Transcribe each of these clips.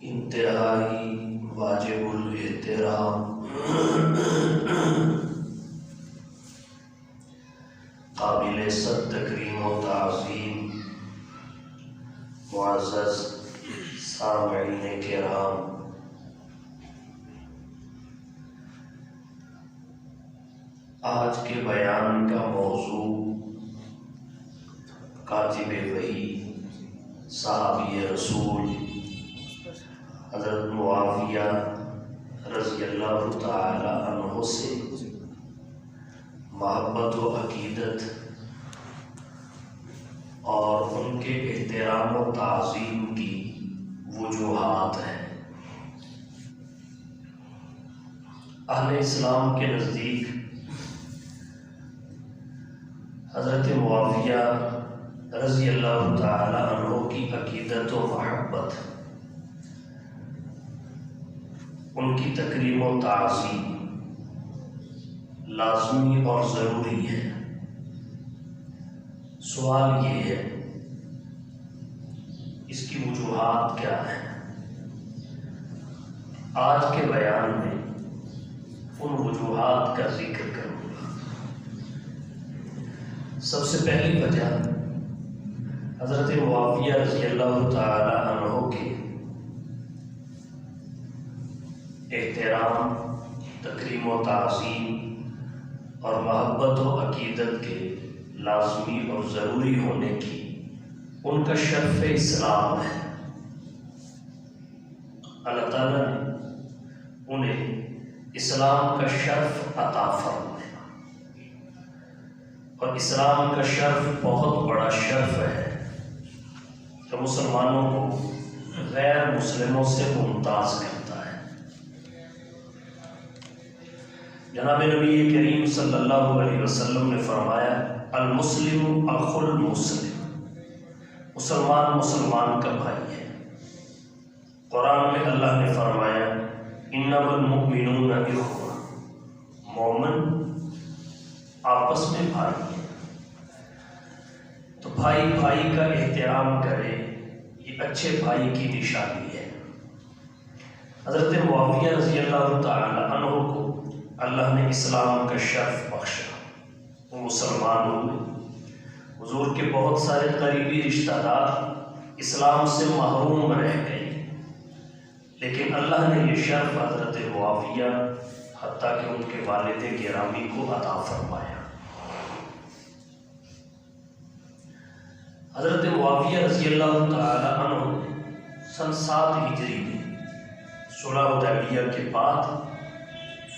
انتہائی واجب الاحترام قابل صد تکریم و تعظیم معزز سامعین کرام، آج کے بیان کا موضوع کاتب وحی صحابی رسول حضرت معاویہ رضی اللہ تعالی عنہ سے محبت و عقیدت اور ان کے احترام و تعظیم کی وجوہات ہیں۔ اہل اسلام کے نزدیک حضرت معاویہ رضی اللہ تعالی عنہ کی عقیدت و محبت، ان کی تکریم و تعظیم لازمی اور ضروری ہے۔ سوال یہ ہے اس کی وجوہات کیا ہیں؟ آج کے بیان میں ان وجوہات کا ذکر کروں گا۔ سب سے پہلی وجہ حضرت معاویہ رضی اللہ تعالی عنہ کے احترام، تکریم و تعظیم اور محبت و عقیدت کے لازمی اور ضروری ہونے کی ان کا شرف اسلام ہے۔ اللہ تعالیٰ نے انہیں اسلام کا شرف عطا فرمایا، اور اسلام کا شرف بہت بڑا شرف ہے جو مسلمانوں کو غیر مسلموں سے ممتاز کرتا ہے۔ جناب نبی کریم صلی اللہ علیہ وسلم نے فرمایا، المسلم اخو المسلم، مسلمان مسلمان کا بھائی ہے۔ قرآن میں اللہ نے فرمایا، انما المؤمنون اخوہ، مومن آپس میں بھائی ہیں۔ تو بھائی بھائی کا احترام کرے، یہ اچھے بھائی کی نشانی ہے۔ حضرت معاویہ رضی اللہ تعالی عنہ کو اللہ نے اسلام کا شرف بخشا، وہ مسلمان ہوئے۔ حضور کے بہت سارے قریبی رشتہ دار اسلام سے محروم رہ گئے، لیکن اللہ نے یہ شرف حضرت معاویہ حتیٰ کہ ان کے والد گرامی کو عطا فرمایا۔ حضرت معاویہ رضی اللہ تعالی عنہ سن 7 ہجری میں صلح حدیبیہ کے بعد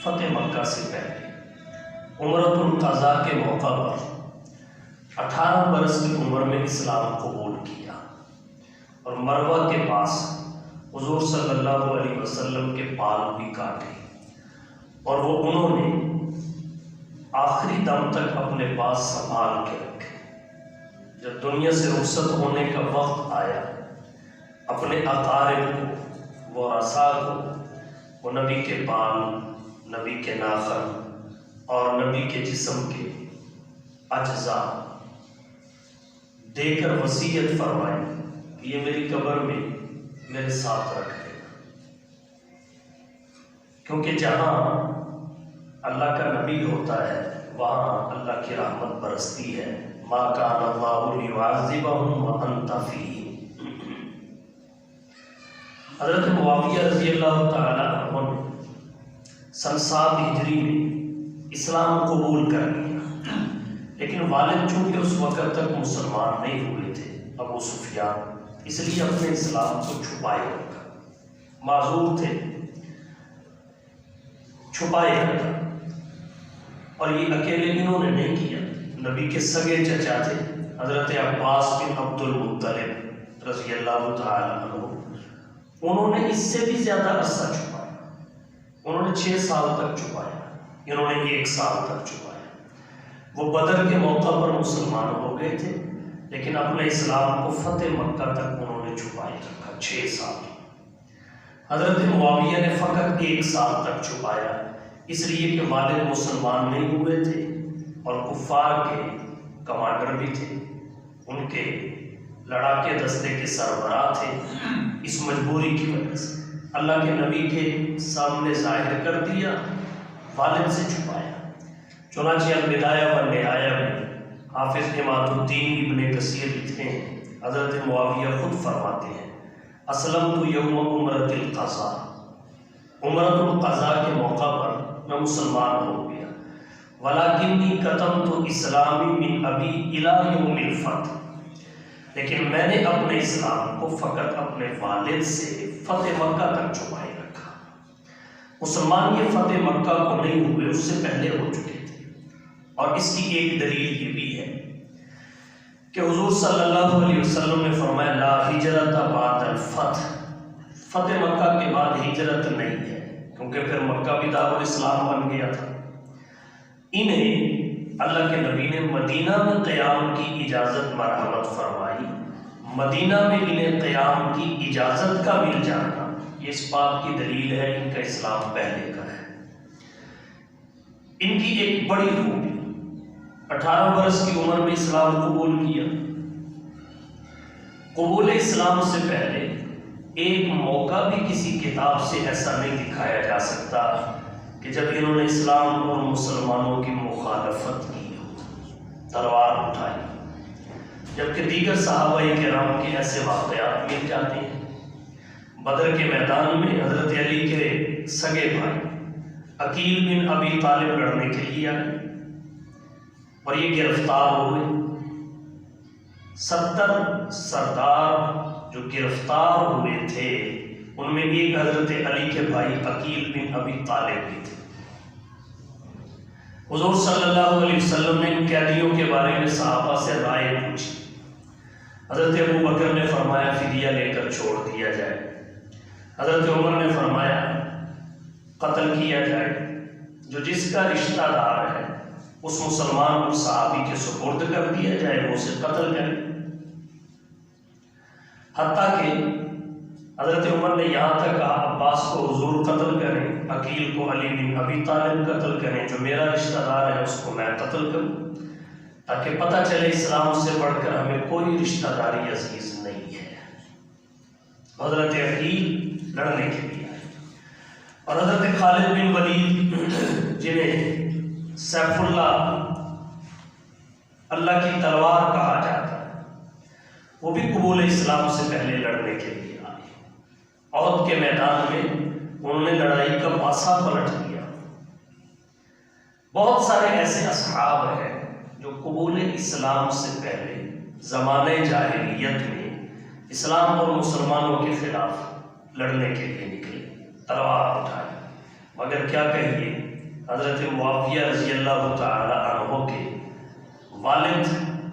فتح مکہ سے پہلے عمرۃ القضاء کے موقع پر 18 برس کی عمر میں اسلام قبول کیا، اور مروہ کے پاس حضور صلی اللہ علیہ وسلم کے بال بھی کاٹے، اور وہ انہوں نے آخری دم تک اپنے پاس سنبھال کے رکھے۔ جب دنیا سے رخصت ہونے کا وقت آیا، اپنے اقارب کو، ورثاء کو، وہ نبی کے بال، نبی کے ناخن اور نبی کے جسم کے اجزاء دے کر وصیت فرمائی کہ یہ میری قبر میں میرے ساتھ رکھ دینا، کیونکہ جہاں اللہ کا نبی ہوتا ہے وہاں اللہ کی رحمت برستی ہے۔ ما کان اللہ لیعذبہم وانت فیہم۔ حضرت معاویہ رضی اللہ تعالی عنہ نے سن 7 ہجری میں اسلام قبول کر لیا، لیکن والد چونکہ اس وقت تک مسلمان نہیں ہوئے تھے، ابو سفیان، اس لیے اپنے اسلام کو چھپائے رکھا، معذور تھے، چھپائے رکھا۔ اور یہ اکیلے انہوں نے نہیں کیا، نبی کے سگے چچا تھے حضرت عباس بن عبد المطلب رضی اللہ تعالی عنہ، انہوں نے اس سے بھی زیادہ عرصہ چھپایا، انہوں نے 6 سال تک چھپایا، انہوں نے 1 سال تک چھپایا۔ وہ بدر کے موقع پر مسلمان ہو گئے تھے، لیکن اپنے اسلام کو فتح مکہ تک انہوں نے چھپائے رکھا، 6 سال۔ حضرت معاویہ نے فقط 1 سال تک چھپایا، اس لیے کہ والد مسلمان نہیں ہوئے تھے اور کفار کے کمانڈر بھی تھے، ان کے لڑاکے دستے کے سربراہ تھے، اس مجبوری کی وجہ سے۔ اللہ کے نبی کے سامنے ظاہر کر دیا، والد سے چھپایا۔ چنانچہ البدایہ والنہایہ میں حافظ عماد الدین ابن کثیر لکھتے ہیں، حضرت معاویہ خود فرماتے ہیں، اسلمت یوم عمرۃ القضاء، عمرۃ القضاء کے موقع پر میں مسلمان ہو گیا، ولیکنی کتمت اسلامی من ابی الی یوم الفتح، لیکن میں نے اپنے اسلام کو فقط اپنے والد سے فتح مکہ تک چھپائے رکھا۔ مسلمان یہ فتح مکہ کو نہیں ہوئے، اس سے پہلے ہو چکے تھے۔ اور اس کی ایک دلیل یہ بھی ہے کہ حضور صلی اللہ علیہ وسلم نے فرمایا لا ہجرت بعد الفتح، فتح مکہ کے بعد ہجرت نہیں ہے، کیونکہ پھر مکہ بھی دار الاسلام بن گیا تھا۔ انہیں اللہ کے نبی نے مدینہ میں قیام کی اجازت مرحمت فرمائی، مدینہ میں انہیں قیام کی اجازت کا مل جانا یہ اس بات کی دلیل ہے ان کا اسلام پہلے کا ہے۔ ان کی ایک بڑی خوبی، 18 برس کی عمر میں اسلام قبول کیا۔ قبول اسلام سے پہلے ایک موقع بھی کسی کتاب سے ایسا نہیں دکھایا جا سکتا کہ جب انہوں نے اسلام اور مسلمانوں کی مخالفت کی ہو، تلوار اٹھائی، جبکہ دیگر صحابہ کرام کے ایسے واقعات مل جاتے ہیں۔ بدر کے میدان میں حضرت علی کے سگے بھائی عقیل بن ابی طالب لڑنے کے لیے آئے اور یہ گرفتار ہوئے۔ 70 سردار جو گرفتار ہوئے تھے ان میں ایک حضرت علی کے بھائی عقیل بن ابی طالب بھی تھے۔ حضور صلی اللہ علیہ وسلم نے ان قیدیوں کے بارے میں صحابہ سے رائے پوچھی۔ حضرت ابو بکر نے فرمایا فدیہ لے کر چھوڑ دیا جائے، حضرت عمر نے فرمایا قتل کیا جائے، جو جس کا رشتہ دار ہے اس مسلمان کو صحابی کے سپرد کر دیا جائے، وہ اسے قتل کرے۔ حتیٰ کہ حضرت عمر نے یہاں تک کہا عباس کو حضور قتل کریں، عقیل کو علی بن ابی طالب قتل کریں، جو میرا رشتہ دار ہے اس کو میں قتل کروں، تاکہ پتہ چلے اسلام سے بڑھ کر ہمیں کوئی رشتہ داری عزیز نہیں ہے۔ حضرت عقیل لڑنے کے لیے آئے اور حضرت خالد بن ولید جنہیں سیف اللہ کی تلوار کہا جاتا ہے، وہ بھی قبول اسلام سے پہلے لڑنے کے لیے آئے۔ احد کے میدان میں انہوں نے لڑائی کا پاسا پلٹ دیا۔ بہت سارے ایسے اصحاب ہیں جو قبول اسلام سے پہلے زمانۂ جاہلیت میں اسلام اور مسلمانوں کے خلاف لڑنے کے لیے نکلے، تلوار اٹھائے، مگر کیا کہیے حضرت معاویہ رضی اللہ تعالی عنہ کے والد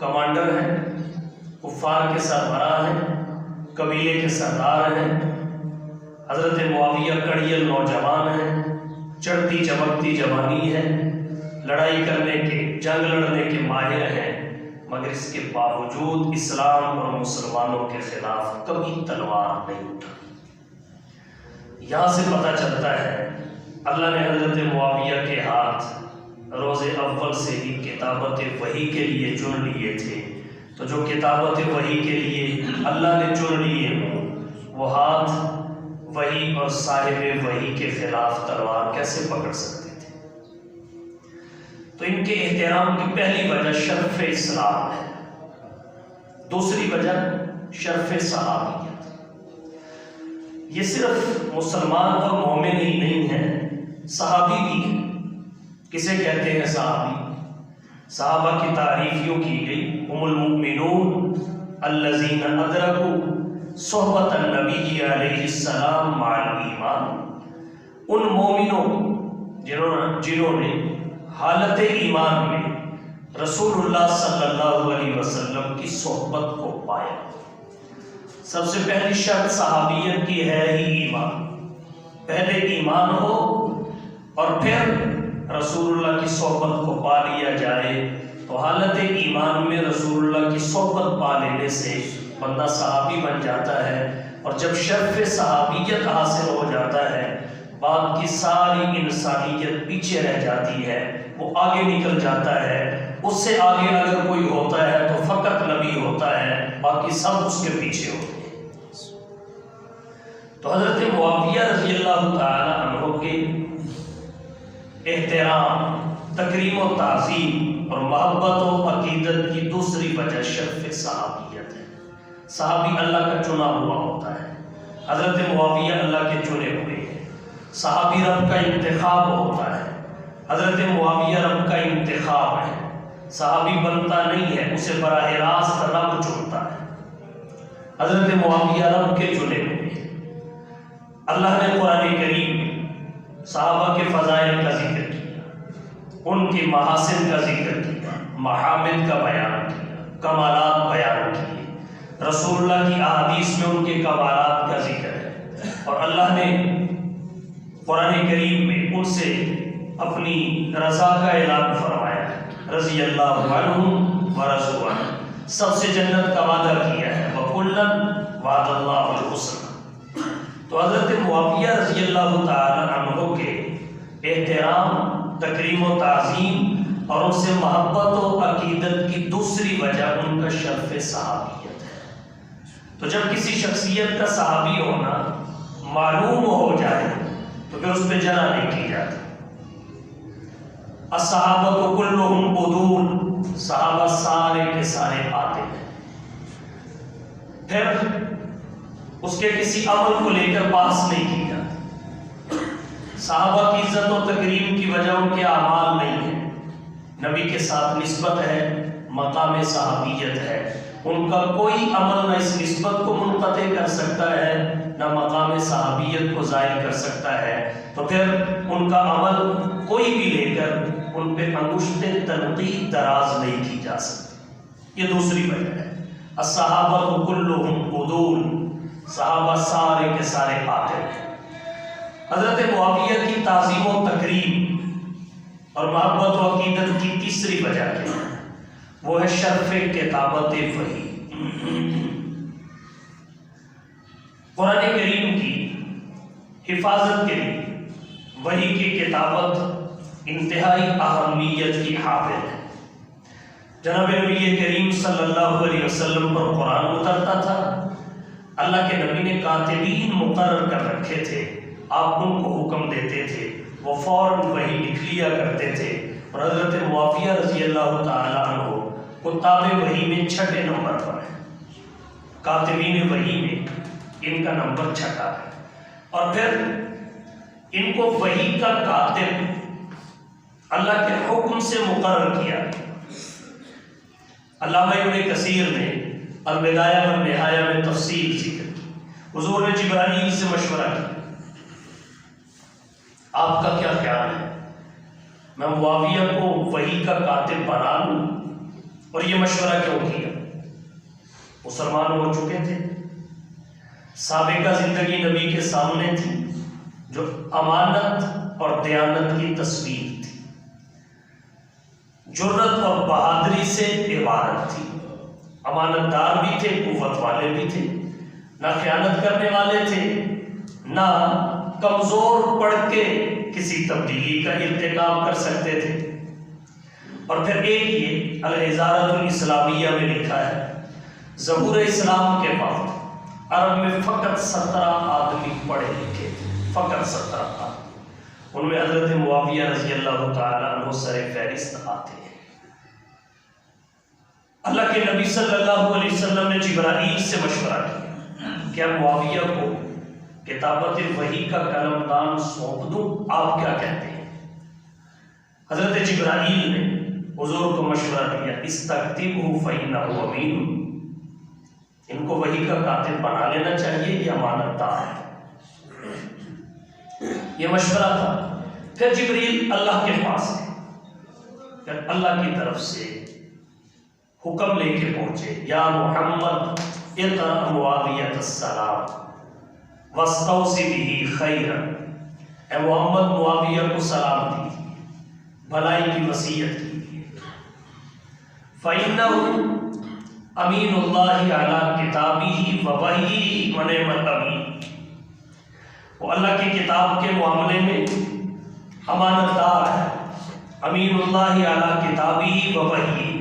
کمانڈر ہیں، کفار کے سربراہ ہیں، قبیلے کے سردار ہیں، حضرت معاویہ کڑیل نوجوان ہیں، چڑھتی چمکتی جوانی ہے، لڑائی کرنے کے، جنگ لڑنے کے ماہر ہیں، مگر اس کے باوجود اسلام اور مسلمانوں کے خلاف کبھی تلوار نہیں اٹھا۔ یہاں سے پتہ چلتا ہے اللہ نے حضرت معاویہ کے ہاتھ روز اول سے ہی کتابت وحی کے لیے چن لیے تھے، تو جو کتابت وحی کے لیے اللہ نے چن لیے ہوں وہ ہاتھ وحی اور صاحب وحی کے خلاف تلوار کیسے پکڑ سکتے تھے؟ تو ان کے احترام کی پہلی وجہ شرف اسلام ہے، دوسری وجہ شرف صحابیت۔ یہ صرف مسلمان اور مومن ہی نہیں ہیں، صحابی بھی ہیں۔ کسے کہتے ہیں صحابی؟ صحابہ کی تعریفیوں کی گئی، هم المؤمنون الذین ادرکوا صحبت النبی علیہ السلام مع الایمان، ان مومنوں جنہوں نے حالت ایمان میں رسول اللہ صلی اللہ علیہ وسلم کی صحبت کو پایا۔ سب سے پہلی شرط صحابیت کی ہے ہی ایمان، پہلے ایمان ہو اور پھر رسول اللہ کی صحبت کو پا لیا جائے، تو حالت ایمان میں رسول اللہ کی صحبت پا لینے سے بندہ صحابی بن جاتا ہے، اور جب شرف صحابیت حاصل ہو جاتا ہے بعد کی ساری انسانیت پیچھے رہ جاتی ہے، وہ آگے نکل جاتا ہے۔ اس سے آگے اگر کوئی ہوتا ہے تو فقط نبی ہوتا ہے، باقی سب اس کے پیچھے ہوتے ہیں۔ تو حضرت معاویہ رضی اللہ تعالی عنہ کے احترام، تکریم و تعظیم اور محبت و عقیدت کی دوسری وجہ شرف صحابیت ہے۔ صحابی اللہ کا چنا ہوا ہوتا ہے۔ حضرت معاویہ اللہ کے چنے ہوئے ہیں۔ صحابی رب کا انتخاب ہوتا ہے۔ حضرت معاویہ رب کا انتخاب ہے۔ صحابی بنتا نہیں ہے، اسے براہ راست رب چنتا ہے۔ حضرت معاویہ رب کے چنے ہوئے ہیں۔ اللہ نے قرآن کریم میں صحابہ کے فضائل کا ذکر کیا، ان کے محاسن کا ذکر کیا، محامد کا بیان کیا، کمالات بیان کیے۔ رسول اللہ کی احادیث میں ان کے کمالات کا ذکر ہے، اور اللہ نے قرآن کریم میں ان سے اپنی رضا کا اعلان فرمایا ہے۔ رضی اللہ عنہم ورضوا عنہ، سب سے جنت کا وعدہ کیا ہے۔ وَكُلًّا وَعَدَ اللَّهُ الْحُسْنَى۔ تو حضرت معاویہ رضی اللہ تعالی عنہ کے احترام، تکریم و تعظیم اور ان سے محبت و عقیدت کی دوسری وجہ ان کا شرف صحابیت ہے۔ تو جب کسی شخصیت کا صحابی ہونا معلوم ہو جائے تو پھر اس پہ جرح نہیں کی جاتی۔ الصحابہ کلہم عدول، صحابہ سارے کے سارے عادل ہیں۔ پھر اس کے کسی عمل کو لے کر بحث نہیں کی جاتی۔ صحابہ کی عزت و تکریم کی وجہ ان کے اعمال نہیں ہے، نبی کے ساتھ نسبت ہے، مقام صحابیت ہے۔ ان کا کوئی عمل نہ اس نسبت کو منقطع کر سکتا ہے، نہ مقام صحابیت کو ظاہر کر سکتا ہے۔ تو پھر ان کا عمل کوئی بھی لے کر ان پہ انگشت تنقید دراز نہیں کی جا سکتی۔ یہ دوسری وجہ ہے۔ الصحابہ کلہم عدول، صحابہ سارے کے سارے عادل ہیں۔ حضرت معاویہ کی تعظیم و تکریم اور محبت و عقیدت کی تیسری وجہ کیا ہے؟ وہ ہے شرف کتابت وحی۔ قرآن کریم کی حفاظت کے لیے وحی کی کتابت انتہائی اہمیت کی حامل ہے۔ جناب نبی کریم صلی اللہ علیہ وسلم پر قرآن اترتا تھا، اللہ کے نبی نے کاتبین مقرر کر رکھے تھے، آپ ان کو حکم دیتے تھے، وہ فوراً وحی لکھ لیا کرتے تھے۔ اور حضرت معاویہ رضی اللہ تعالیٰ عنہ کتاب وحی میں چھٹے نمبر پر ہے، کاتبین وحی میں ان کا نمبر چھٹا ہے۔ اور پھر ان کو وحی کا کاتب اللہ کے حکم سے مقرر کیا۔ علامہ ابن کثیر نے البدایہ والنہایہ میں تفصیل ذکر کی۔ حضور نے جبرائیل سے مشورہ کیا، آپ کا کیا خیال ہے، میں معاویہ کو وحی کا کاتب بنا لوں؟ اور یہ مشورہ کیوں کیا؟ مسلمان ہو چکے تھے، سابقہ زندگی نبی کے سامنے تھی جو امانت اور دیانت کی تصویر تھی، جرت اور بہادری سے عبارت تھی۔ امانت دار بھی تھے، قوت والے بھی تھے، نہ خیانت کرنے والے تھے، نہ کمزور پڑ کے کسی تبدیلی کا ارتکاب کر سکتے تھے۔ اور پھر ایک یہ الازارۃ الاسلامیہ میں لکھا ہے، ظہور اسلام کے بعد عرب میں فقط 17 آدمی پڑھے لکھے تھے، فقط 17 آدمی، ان میں حضرت معاویہ رضی اللہ تعالیٰ عنہ سر فہرست آتے ہیں۔ اللہ کے نبی صلی اللہ علیہ وسلم نے جبرائیل سے مشورہ کیا، کیا معاویہ کو کتابت وحی کا قلم دان سونپ دوں؟ آپ کیا کہتے ہیں؟ حضرت جبرائیل نے حضور کو مشورہ دیا، استکتبہ فإنہ امین، ان کو وحی کا کاتب بنا لینا چاہیے، یہ امانت دار ہے۔ یہ مشورہ تھا۔ پھر جبریل اللہ کے پاس گئے، پھر اللہ کی طرف سے حکم لے کے پہنچے، یا محمد اقرأ معاویہ السلام واستوصِ بہ خیرا، اے محمد معاویہ کو سلام دیجیے، بھلائی کی وصیت کیجیے۔ فإنہ امین اللہ علی کتابہ ووحیہ ونعم الامین، وہ اللہ کی کتاب کے معاملے میں امانت دار ہے۔ امین اللہ علی کتابہ ووحیہ،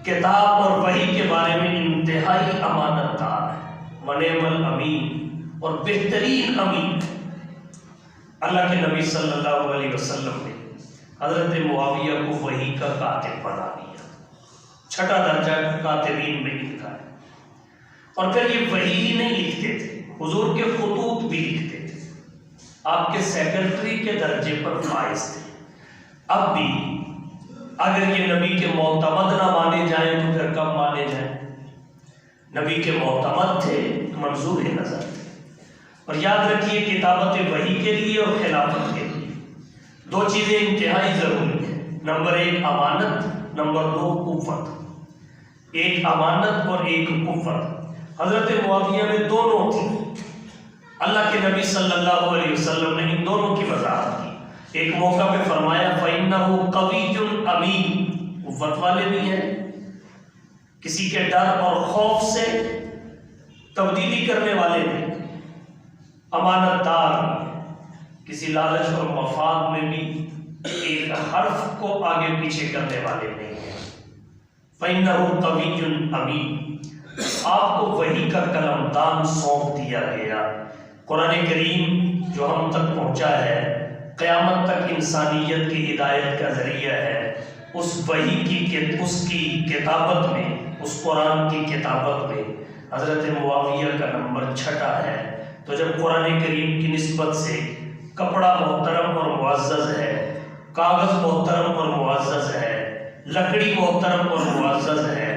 کتاب اور وحی کے بارے میں انتہائی امانت دار ہے۔ ونعم الامین، اور بہترین امین ہے۔ اللہ کے نبی صلی اللہ علیہ وسلم نے حضرت معاویہ کو وحی کا کاتب بنا دیا، چھٹا درجہ کاتبین میں ان کا ہے۔ اور پھر یہ وحی ہی نہیں لکھتے تھے، حضور کے خطوط بھی لکھتے تھے، آپ کے سیکرٹری کے درجے پر فائز تھے۔ اب بھی اگر یہ نبی کے معتمد نہ مانے جائیں تو پھر کب مانے جائیں؟ نبی کے معتمد تھے، منظور نظر تھے۔ اور یاد رکھیے کتابت وحی کے لیے اور خلافت کے لیے دو چیزیں انتہائی ضروری ہیں، نمبر ایک امانت، نمبر دو قوت۔ ایک امانت اور ایک قوت، حضرت معاویہ میں دونوں تھی۔ اللہ کے نبی صلی اللہ علیہ وسلم نے ان دونوں کی وضاحت کی۔ ایک موقع پہ فرمایا فَإِنَّهُ قَوِيٌّ أَمِينٌ، قوت والے بھی ہیں، کسی کے ڈر اور خوف سے تبدیلی کرنے والے نہیں، امانت دار بھی ہیں، کسی لالچ اور مفاد میں بھی ایک حرف کو آگے پیچھے کرنے والے نہیں ہیں۔ فَإِنَّهُ قَوِيٌّ أَمِينٌ، آپ کو وحی کا قلم دان سونپ دیا گیا۔ قرآن کریم جو ہم تک پہنچا ہے، قیامت تک انسانیت کی ہدایت کا ذریعہ ہے۔ اس وحی اس کی کتابت میں، اس قرآن کی کتابت میں حضرت معاویہ کا نمبر چھٹا ہے۔ تو جب قرآن کریم کی نسبت سے کپڑا محترم اور معزز ہے، کاغذ محترم اور معزز ہے، لکڑی محترم اور معزز ہے،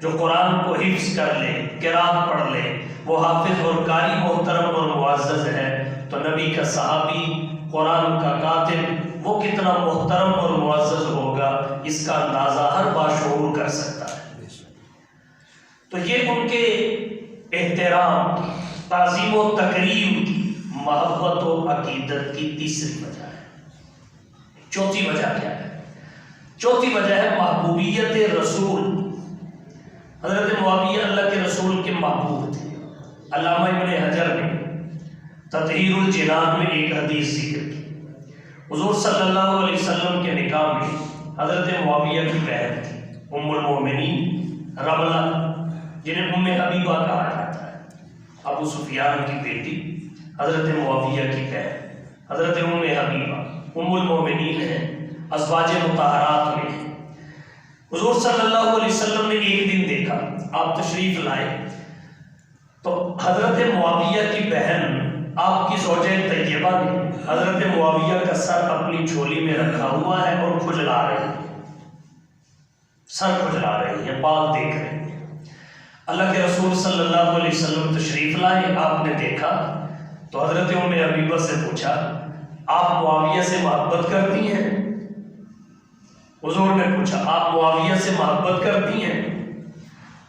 جو قرآن کو حفظ کر لے، قرات پڑھ لے، وہ حافظ اور قاری محترم اور معزز ہے، تو نبی کا صحابی، قرآن کا کاتب، وہ کتنا محترم اور معزز ہوگا، اس کا اندازہ ہر باشعور کر سکتا ہے۔ تو یہ ان کے احترام، تعظیم و تکریم، محبت و عقیدت کی تیسری وجہ ہے۔ چوتھی وجہ کیا ہے؟ چوتھی وجہ ہے محبوبیت رسول۔ حضرت معاویہ اللہ کے رسول کے محبوب تھے۔ علامہ ابن حجر نے تطہیر الجنان میں ایک حدیث ذکر کی، حضور صلی اللہ علیہ وسلم کے نکاح میں حضرت معاویہ کی بہن تھی ام المومنین رملہ، جنہیں ام حبیبہ کہا جاتا ہے، ابو سفیان کی بیٹی، حضرت معاویہ کی بہن، حضرت ام حبیبہ ام المومنین ہیں، ازواج مطہرات میں ہیں۔ حضور صلی اللہ علیہ وسلم نے ایک دن دیکھا، آپ تشریف لائے تو حضرت معاویہ کی بہن، آپ کی زوجہ طیبہ نے حضرت معاویہ کا سر اپنی جھولی میں رکھا ہوا ہے اور کھجلا رہی ہے، سر کھجلا رہی ہے، بال دیکھ رہی ہے۔ اللہ کے رسول صلی اللہ علیہ وسلم تشریف لائے، آپ نے دیکھا تو حضرت ام حبیبہ سے پوچھا، آپ معاویہ سے محبت کرتی ہیں؟ حضور نے پوچھا، آپ معاویہ سے محبت کرتی ہیں؟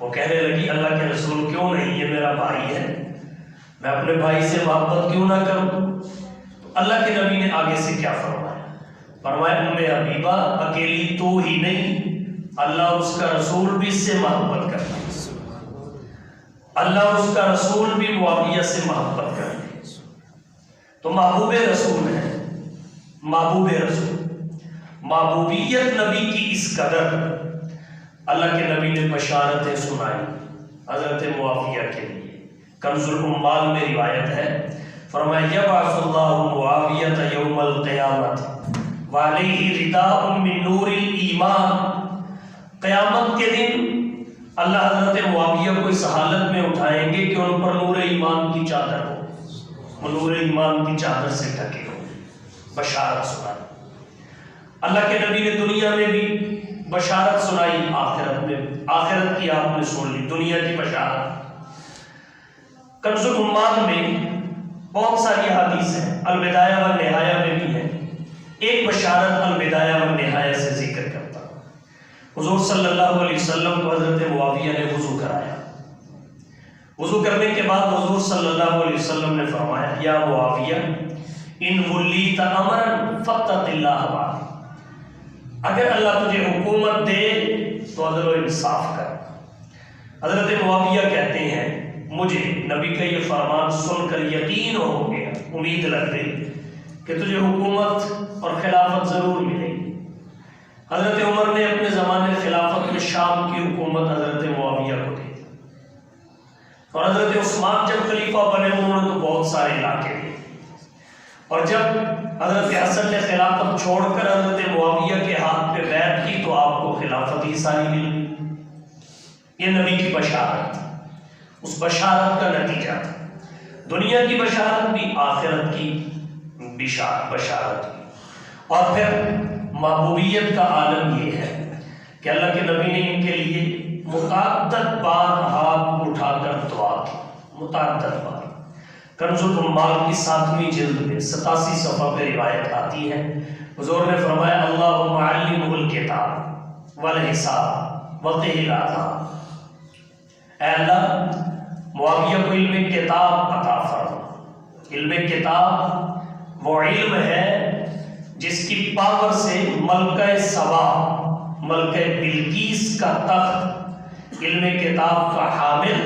وہ کہنے لگی، اللہ کے رسول کیوں نہیں، یہ میرا بھائی ہے، میں اپنے بھائی سے محبت کیوں نہ کروں؟ تو اللہ کے نبی نے آگے سے کیا فرمایا؟ فرمایا ام حبیبہ اکیلی تو ہی نہیں، اللہ اور اس کا رسول بھی اس سے محبت کرتے ہیں، اللہ اور اس کا رسول بھی معاویہ سے محبت کرتے ہیں۔ تو محبوب رسول ہے، محبوب رسول، محبوبیت نبی کی اس قدر اللہ کے نبی نے بشارتیں سنائی حضرت معاویہ کے لیے۔ کنز الاموال میں روایت ہے، فرمایا یبعث اللہ معاویہ یوم القیامت وعلیہ رداء من نور الایمان، قیامت کے دن اللہ حضرت معاویہ کو اس حالت میں اٹھائیں گے کہ ان پر نور ایمان کی چادر ہو، وہ نور ایمان کی چادر سے ڈھکے ہو۔ بشارت سنائی اللہ کے نبی نے، دنیا میں بھی بشارت سنائی، آخرت میں، آخرت کی آپ نے سن لی، دنیا کی بشارت۔ کنز الاموال میں بہت ساری حدیث ہیں، البدایہ والنہایہ میں بھی ہے، ایک بشارت البدایہ والنہایہ سے ذکر کرتا ہوں۔ حضور صلی اللہ علیہ وسلم کو حضرت معاویہ نے وضو کرایا، وضو کرنے کے بعد حضور صلی اللہ علیہ وسلم نے فرمایا، یا معاویہ ان ولیت امرا فاتق اللہ بعد، اگر اللہ تجھے حکومت دے تو عدل و انصاف کر۔ حضرت معاویہ کہتے ہیں، مجھے نبی کا یہ فرمان سن کر یقین ہو گیا، امید لگ گئی کہ تجھے حکومت اور خلافت ضرور ملے گی۔ حضرت عمر نے اپنے زمانے خلافت میں شام کی حکومت حضرت معاویہ کو دی، اور حضرت عثمان جب خلیفہ بنے انہوں نے تو بہت اور جب حضرت حسن نے خلافت چھوڑ کر حضرت معاویہ کے ہاتھ پہ بیعت کی تو آپ کو خلافت ہی ساری مل گئی۔ یہ نبی کی بشارت، اس بشارت کا نتیجہ تھا، دنیا کی بشارت بھی، آخرت کی بشارت بھی۔ اور پھر محبوبیت کا عالم یہ ہے کہ اللہ کے نبی نے ان کے لیے متعدد بار ہاتھ اٹھا کر دعا کی، متعدد بار۔ کنز العمال کی 7ویں جلد میں 87 صفحہ پہ روایت آتی ہے، حضور نے فرمایا اللہم علمہ الکتاب والحساب وقہ العذاب، اے اللہ معاویہ کو علم کتاب عطا فرما۔ علم کتاب وہ علم ہے جس کی پاور سے ملکہ سبا، ملکہ بلقیس کا تخت علم کتاب کا حامل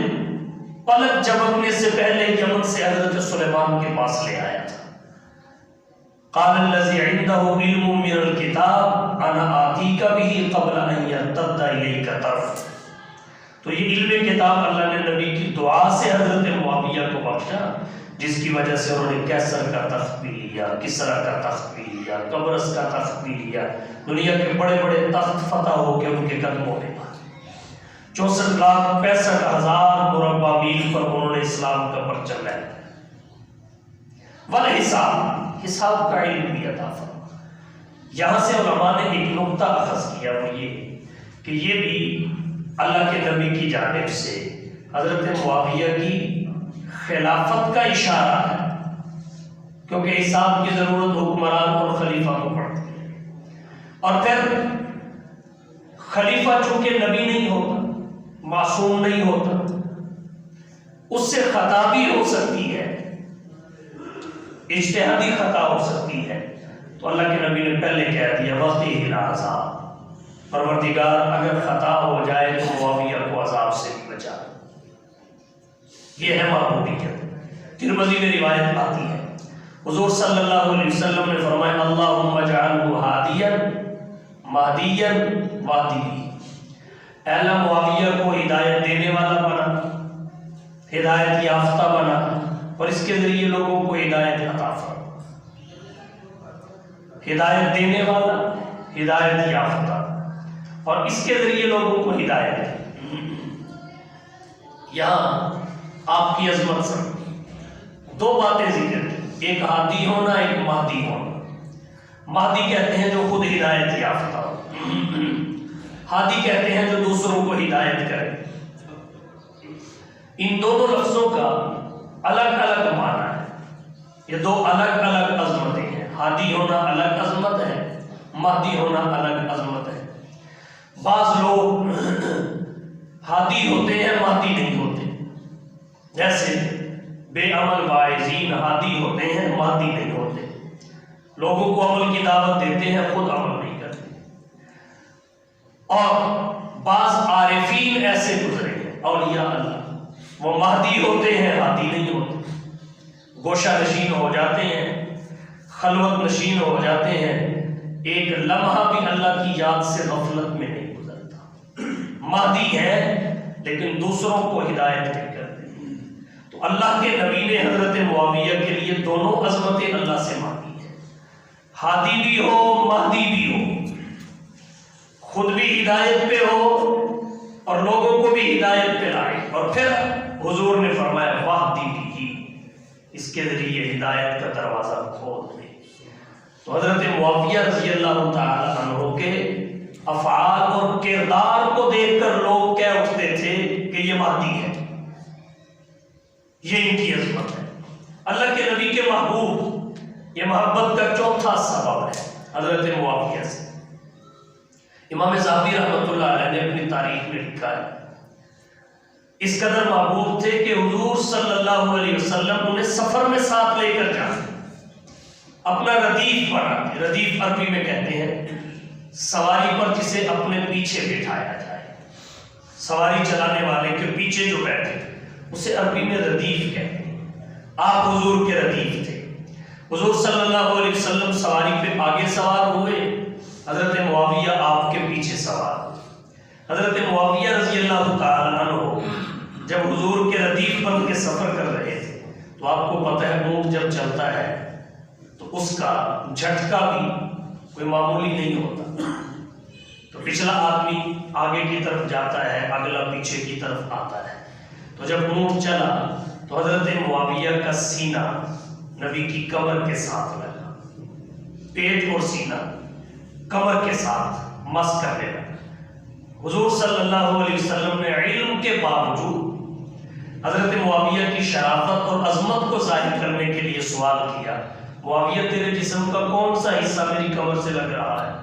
پلک جھپکنے سے پہلے یمن سے حضرت سلیمان کے پاس لے آیا تھا۔ قال الذی عنده علم من الکتاب انا آتیک به قبل ان یرتد الیک طرفک۔ تو یہ علم کتاب اللہ نے نبی کی دعا سے حضرت معاویہ کو بخشا، جس کی وجہ سے انہوں نے کیسر کا تخت بھی لیا، کسرا کا تخت بھی لیا، قبرص کا تخت بھی لیا، دنیا کے بڑے بڑے تخت فتح ہو کے ان کے قدموں میں آئے۔ 64,65,000 مربع میل پر انہوں نے اسلام کا پرچم لہرایا۔ والحساب، حساب کا علم بھی عطا فرما۔ یہاں سے علماء نے ایک نقطہ اخذ کیا، وہ یہ کہ یہ بھی اللہ کے نبی کی جانب سے حضرت معاویہ کی خلافت کا اشارہ ہے، کیونکہ حساب کی ضرورت حکمران اور خلیفہ کو پڑتی ہے۔ اور پھر خلیفہ چونکہ نبی نہیں ہوتا، معصوم نہیں ہوتا، اس سے خطا بھی ہو سکتی ہے، اجتہادی خطا ہو سکتی ہے، تو اللہ کے نبی نے پہلے کہہ دیا وقتی العذاب، پروردگار اگر خطا ہو جائے تو معاویہ کو عذاب سے بھی بچا۔ یہ ہے محبوبیت۔ ترمذی میں روایت آتی ہے، حضور صلی اللہ علیہ وسلم نے فرمایا اللہم اجعلہ ہادیا مہدیا واہدی بہ، اے اللہ معاویہ کو ہدایت دینے والا بنا، ہدایت یافتہ بنا، اور اس کے ذریعے لوگوں کو ہدایت عطا فرما۔ ہدایت دینے والا، ہدایت یافتہ، اور اس کے ذریعے لوگوں کو ہدایت دے۔ یہاں آپ کی عظمت سمجھ، دو باتیں ذکر کی، ایک ہادی ہونا، ایک مہدی ہونا۔ مہدی کہتے ہیں جو خود ہدایت یافتہ ہو، ہادی کہتے ہیں جو دوسروں کو ہدایت کرے۔ ان دونوں لفظوں کا الگ الگ معنی ہے، یہ دو الگ الگ عظمتیں ہیں۔ ہادی ہونا الگ عظمت ہے، مہدی ہونا الگ عظمت ہے۔ بعض لوگ ہادی ہوتے ہیں، مہدی نہیں ہوتے، جیسے بے عمل واعظین ہادی ہوتے ہیں، مہدی نہیں ہوتے، لوگوں کو عمل کی دعوت دیتے ہیں، خود عمل نہیں کرتے۔ اور بعض عارفین ایسے گزرے ہیں، اولیاء اللہ، وہ مہدی ہوتے ہیں، ہادی نہیں ہوتے، گوشہ نشین ہو جاتے ہیں، خلوت نشین ہو جاتے ہیں، ایک لمحہ بھی اللہ کی یاد سے غفلت میں نہیں گزرتا، مہدی ہے لیکن دوسروں کو ہدایت نہیں کرتے۔ تو اللہ کے نبی نے حضرت معاویہ کے لیے دونوں عظمتیں اللہ سے مانگی ہیں، ہادی بھی ہو، مہدی بھی ہو، خود بھی ہدایت پہ ہو اور لوگوں کو بھی ہدایت پہ لائے۔ اور پھر حضور نے فرمایا واہدی بھی، اس کے ذریعے ہدایت کا دروازہ کھول دے۔ تو حضرت معاویہ رضی اللہ تعالی عنہ کے افعال اور کردار کو دیکھ کر لوگ کہہ اٹھتے تھے کہ یہ مہدی ہے، یہ ان کی عظمت ہے۔ اللہ کے نبی کے محبوب، یہ محبت کا چوتھا سبب ہے حضرت معاویہ سے۔ امام ذہبی رحمۃ اللہ علیہ نے اپنی تاریخ میں لکھا ہے، اس قدر محبوب تھے کہ حضور صلی اللہ علیہ وسلم انہیں سفر میں ساتھ لے کر جاتے، اپنا ردیف بناتے۔ ردیف عربی میں کہتے ہیں سواری پر جسے اپنے پیچھے بٹھایا جائے، سواری چلانے والے کے پیچھے جو بیٹھے اسے عربی میں ردیف کہتے ہیں۔ آپ حضور کے ردیف تھے، حضور صلی اللہ علیہ وسلم سواری پہ آگے سوار ہوئے، حضرت معاویہ آپ کے پیچھے سوار ہوئے۔ حضرت معاویہ رضی اللہ تعالی عنہ جب حضور کے ردیف پر کے سفر کر رہے تھے تو آپ کو پتہ ہے اونٹ جب چلتا ہے تو اس کا جھٹکا بھی کوئی معمولی نہیں ہوتا. تو پچھلا آدمی آگے کی طرف جاتا ہے، اگلا پیچھے کی طرف آتا ہے. تو جب اونٹ چلا تو حضرت معاویہ کا سینہ نبی کی کمر کے ساتھ لگا، پیٹ اور سینہ کمر کے ساتھ مس کرنے لگا. حضور صلی اللہ علیہ وسلم نے علم کے باوجود حضرت معاویہ کی شرافت اور عظمت کو ظاہر کرنے کے لیے سوال کیا، معاویہ تیرے جسم کا کون سا حصہ میری کمر سے لگ رہا ہے؟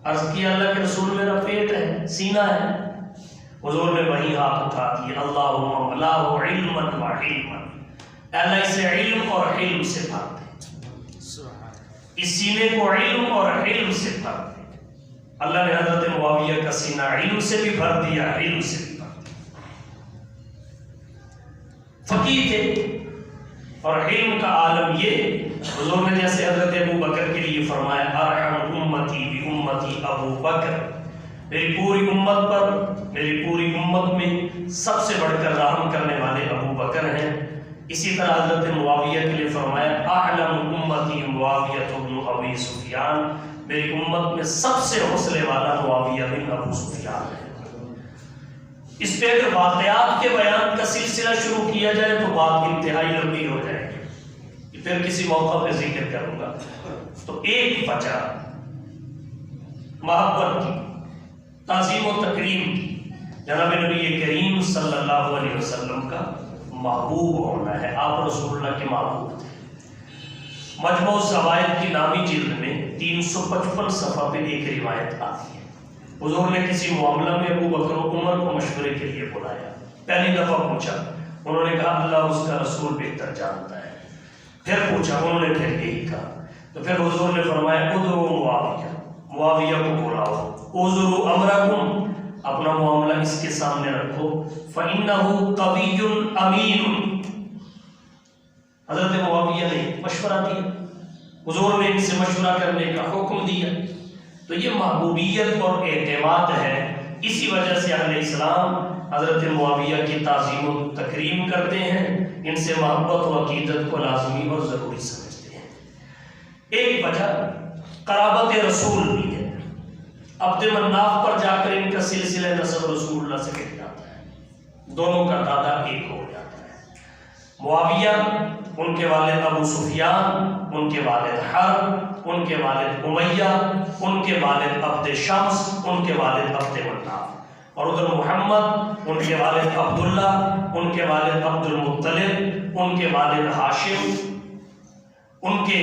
عرض کیا اللہ کے رسول میرا پیٹ ہے، سینہ ہے. حضور نے وہی ہاتھ اٹھا دیا، اللہم ملاه علما وحلما، اللہ اسے علم اور حلم سے بھر دے، اس سینے کو علم اور حلم سے بھر دے. اللہ نے حضرت معاویہ کا سینہ علم سے بھی بھر دیا، علم سے بھی بھر دیا. فقیہ تھے اور علم کا عالم یہ. حضور نے جیسے حضرت ابو بکر کے لیے فرمایا ارحم امتی بی امتی ابو بکر، میری پوری امت پر، میری پوری امت میں سب سے بڑھ کر رحم کرنے والے ابو بکر ہیں. اسی طرح حضرت معاویہ کے لیے فرمایا اعلم امتی معاویہ بن ابی سفیان، میری امت میں سب سے حوصلے والا معاویہ بن ابو سفیان ہے. اس پہ اگر واقعات کے بیان کا سلسلہ شروع کیا جائے تو بات انتہائی لمبی ہو جائے گی، پھر کسی موقع پہ ذکر کروں گا. تو ایک وجہ محبت کی، تعظیم و تکریم کی، جناب نبی کریم صلی اللہ علیہ وسلم کا محبوب ہونا ہے. آپ رسول اللہ کے محبوب تھے. مجموع الزوائد کی نامی جلد میں 355 صفحہ پہ ایک روایت آتی ہے. حضور نے کسی معاملہ میں ابو بکر و عمر کو مشورے کے لیے بلایا. پہلی دفعہ پوچھا، انہوں نے کہا اللہ اس کا رسول بہتر جانتا ہے. پھر پوچھا، انہوں نے پھر یہی کہا. تو پھر حضور نے فرمایا ادعوا معاویہ، معاویہ کو بلاؤ. اعذروا امرکم، اپنا معاملہ اس کے سامنے رکھو. فإنہ قوی امین، حضرت معاویہ نے مشورہ دیا، حضور نے ان سے مشورہ کرنے کا حکم دیا. تو یہ محبوبیت اور اعتماد ہے. اسی وجہ سے اہل اسلام حضرت معاویہ کی تعظیم و تکریم کرتے ہیں، ان سے محبت و عقیدت کو لازمی اور ضروری سمجھتے ہیں. ایک وجہ قرابت رسول بھی ہے. عبد مناف پر جا کر ان کا سلسلہ نسب رسول اللہ سے مل جاتا ہے، دونوں کا دادا ایک ہو جاتا ہے. معاویہ ان کے والد ابو سفیان، ان کے والد حرب، ان کے والد امیہ، ان کے والد عبد شمس، ان کے والد عبد مناف. اور ادھر محمد، ان کے والد عبداللہ، ان کے والد عبد المطلب، ان کے والد ہاشم، ان کے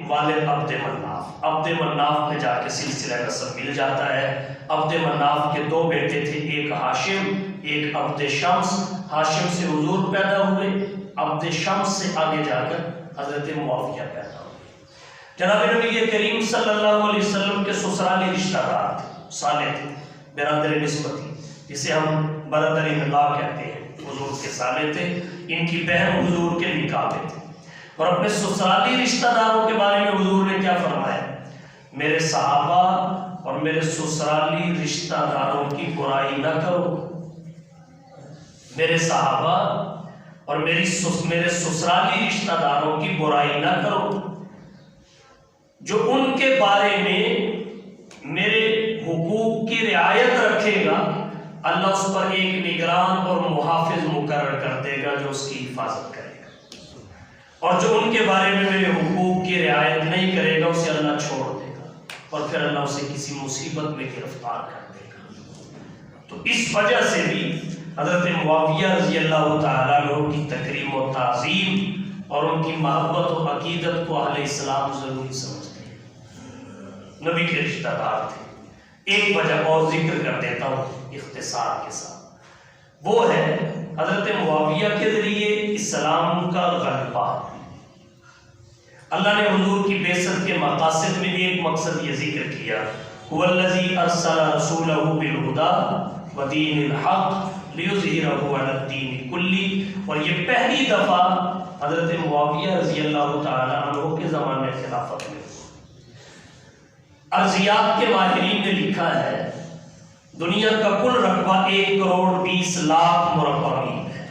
والد عبد مناف. عبد مناف میں جا کے سلسلہ نسب مل جاتا ہے. عبد مناف کے دو بیٹے تھے، ایک ہاشم، ایک عبد شمس. ہاشم سے حضور پیدا ہوئے، عبد شمس سے آگے جا کر حضرت معاویہ پیدا ہوئے. جناب نبی کریم صلی اللہ علیہ وسلم کے سسرالی رشتہ دار تھے، سالے تھے، برادر نسبتی، جسے ہم برادر نکاح کہتے ہیں. حضور کے سالے تھے، ان کی بہن حضور کے نکاح میں تھے. اور اپنے سسرالی رشتہ داروں کے بارے میں حضور نے کیا فرمایا؟ میرے صحابہ اور میرے سسرالی رشتہ داروں کی برائی نہ کرو. میرے صحابہ اور میرے سسرالی رشتہ داروں کی برائی نہ کرو. جو ان کے بارے میں میرے حقوق کی رعایت رکھے گا، اللہ اس پر ایک نگران اور محافظ مقرر کر دے گا جو اس کی حفاظت کرے گا. اور جو ان کے بارے میں میرے حقوق کی رعایت نہیں کرے گا، اسے اللہ چھوڑ دے گا اور پھر اللہ اسے کسی مصیبت میں گرفتار کر دے گا. تو اس وجہ سے بھی حضرت معاویہ رضی اللہ تعالیٰ عنہ کی تکریم و تعظیم اور ان کی محبت و عقیدت کو اہل اسلام ضروری سمجھتے ہیں. نبی کے رشتہ دار تھے. ایک وجہ اور ذکر کر دیتا ہوں اختصار کے ساتھ، وہ ہے حضرت معاویہ کے ذریعے اسلام کا غلبہ. اللہ نے حضور کی بعثت کے مقاصد میں ایک مقصد یہ ذکر کیا، هو الذی ارسل رسولہ بالہدی ودین الحق لیظہرہ علی الدین کلہ. اور یہ پہلی دفعہ حضرت معاویہ رضی اللہ تعالی عنہ کے زمانے خلافت میں. ارضیات کے ماہرین نے لکھا ہے دنیا کا کل رقبہ 1,20,00,000 مربع میل ہے.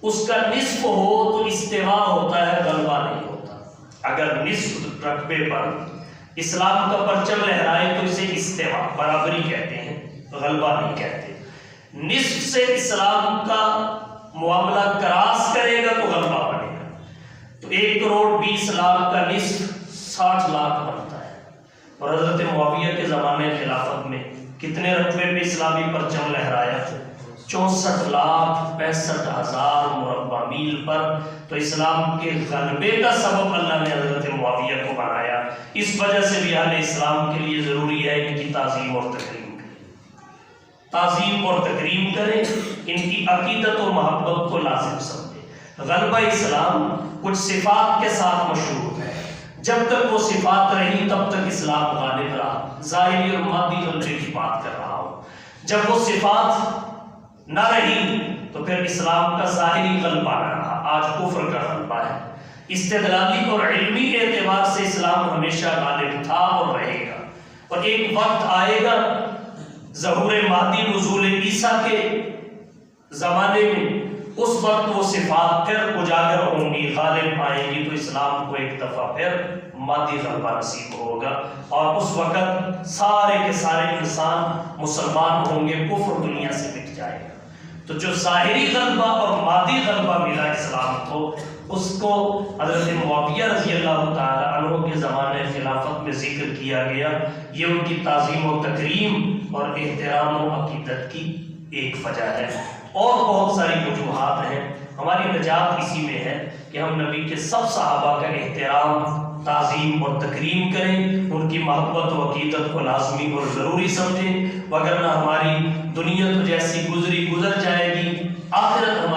اس کا نصف ہو تو استوا ہوتا ہے، غلبہ نہیں ہوتا. اگر نصف رقبے پر اسلام کا پرچم لہرائے تو اسے استوا، برابری کہتے ہیں، غلبہ نہیں کہتے۔ نصف سے اسلام کا معاملہ کراس کرے گا تو غلبہ بنے گا۔ تو 1,20,00,000 کا نصف 60 لاکھ بنتا ہے۔ اور حضرت معاویہ کے زمانے خلافت میں کتنے رقبے پہ اسلامی پرچم لہرایا؟ 64,65,000 مربع میل پر۔ تو اسلام کے غلبے کا سبب اللہ نے حضرت معاویہ کو بنایا۔ اس وجہ سے بھی اہل اسلام کے لیے ضروری ہے ان کی تعظیم اور تکریم کریں، تعظیم اور تکریم کریں، ان کی عقیدت و محبت کو لازم سمجھیں۔ غلبہ اسلام کچھ صفات کے ساتھ مشروط ہے، جب تک وہ صفات رہی تب تک اسلام غالب رہا۔ ظاہری اور مادی غلبے کی بات کر رہا ہوں۔ جب وہ صفات نہ رہی تو پھر اسلام کا ظاہری غلبہ نہ رہا، آج کفر کا غلبہ ہے۔ استدلالی اور علمی اعتبار سے اسلام ہمیشہ غالب تھا اور رہے گا، اور ایک وقت آئے گا ظہور مہدی نزول عیسیٰ کے زمانے میں، اس وقت وہ صفات پھر اجاگر ہوں گی، غالب آئیں گی، تو اسلام کو ایک دفعہ پھر مادی غلبہ نصیب ہوگا، اور اس وقت سارے کے سارے انسان مسلمان ہوں گے، کفر دنیا سے مٹ جائے گا۔ تو جو ظاہری غلبہ اور مادی غلبہ ملا اسلام کو، اس کو حضرت معاویہ رضی اللہ تعالی عنہ کے زمانے خلافت میں ذکر کیا گیا۔ یہ ان کی تعظیم و تکریم اور احترام و عقیدت کی ایک وجہ ہے، اور بہت ساری وجوہات ہیں۔ ہماری نجات اسی میں ہے کہ ہم نبی کے سب صحابہ کا احترام، تعظیم اور تکریم کریں، ان کی محبت و عقیدت کو لازمی اور ضروری سمجھیں، وگرنہ ہماری دنیا تو جیسی گزری گزر جائے گی، آخرت ہماری